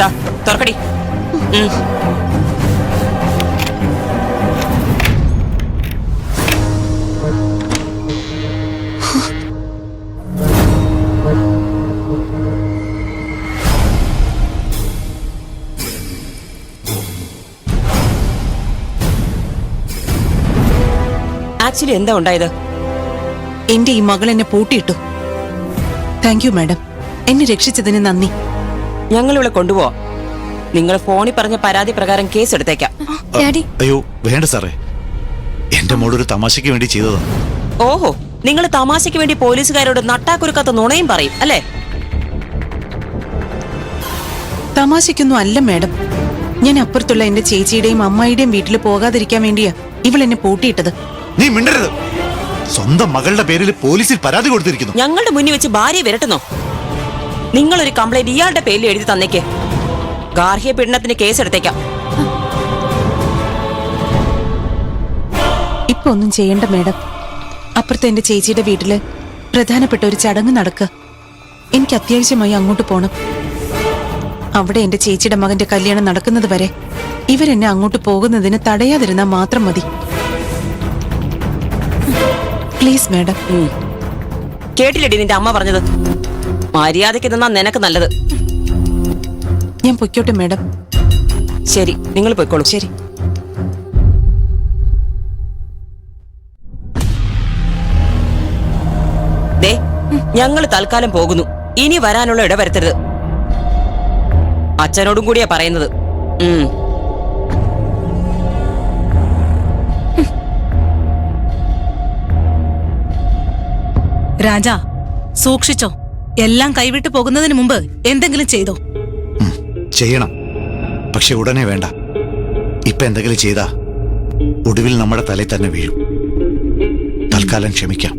തുറക്കടി. Actually എന്താ ഉണ്ടായത്? എന്റെ ഈ മകൾ എന്നെ പൂട്ടിയിട്ടു. താങ്ക് യു മാഡം, എന്നെ രക്ഷിച്ചതിന് നന്ദി. ഞങ്ങൾ ഇവിടെ കൊണ്ടുപോവാം. നിങ്ങൾ ഫോണിൽ പറഞ്ഞ പരാതി പ്രകാരം കേസ് എടുത്തേക്കാം. അയ്യോ വേണ്ട സാറേ, എന്റെ മോളൊരു തമാശയ്ക്ക് വേണ്ടി ചെയ്തതാ. ഓഹോ, നിങ്ങൾ തമാശയ്ക്ക് വേണ്ടി പോലീസുകാരോട് നട്ടാക്കുരുക്കാത്ത നുണയും പറയും അല്ലേ? തമാശയ്ക്കൊന്നും അല്ല മാഡം. ഞാൻ അപ്പുറത്തുള്ള എന്റെ ചേച്ചിയുടെയും അമ്മായിയുടെയും വീട്ടിൽ പോകാതിരിക്കാൻ വേണ്ടിയാ ഇവൾ എന്നെ പൂട്ടിയിട്ടത്. നീ മിണ്ടരുത്. സ്വന്തം മകളുടെ പേരിൽ പോലീസിൽ പരാതി കൊടുത്തിരിക്കുന്നു. ഞങ്ങളുടെ മുന്നിൽ വെച്ച് ഭാര്യയെ വിരട്ടുന്നോ? നിങ്ങളൊരു കംപ്ലൈന്റ് ഇയാളുടെ പേരിൽ എഴുതി തന്നേക്ക്. ഗാർഹിക പീഡനത്തിന് കേസ് എടുത്തേക്കാം. ഇപ്പൊ ഒന്നും ചെയ്യണ്ട മാഡം. അപ്പുറത്തെ എന്റെ ചേച്ചിയുടെ വീട്ടില് പ്രധാനപ്പെട്ട ഒരു ചടങ്ങ് നടക്കുക. എനിക്ക് അത്യാവശ്യമായി അങ്ങോട്ട് പോണം. അവിടെ എന്റെ ചേച്ചിയുടെ മകന്റെ കല്യാണം നടക്കുന്നത് വരെ ഇവരെന്നെ അങ്ങോട്ട് പോകുന്നതിന് തടയാതിരുന്നാൽ മാത്രം മതി. Please madam. കേട്ടില്ലടി നിന്റെ അമ്മ പറഞ്ഞത്? മര്യാദയ്ക്ക് നിന്നാ നിനക്ക് നല്ലത്. ഞാൻ പൊയ്ക്കോട്ടെ മാഡം. ശരി, നിങ്ങൾ പൊയ്ക്കോളൂ. ശരി. ദേ, ഞങ്ങൾ തൽക്കാലം പോകുന്നു. ഇനി വരാനുള്ള ഇടവരുത്തരുത്. അച്ഛനോടും കൂടിയാ പറയുന്നത്. രാജാ, സൂക്ഷിച്ചോ. എല്ലാം കൈവിട്ട് പോകുന്നതിന് മുമ്പ് എന്തെങ്കിലും ചെയ്തോ? ചെയ്യണം, പക്ഷെ ഉടനെ വേണ്ട. ഇപ്പൊ എന്തെങ്കിലും ചെയ്താ ഒടുവിൽ നമ്മുടെ തലയിൽ തന്നെ വീഴും. തൽക്കാലം ക്ഷമിക്കാം.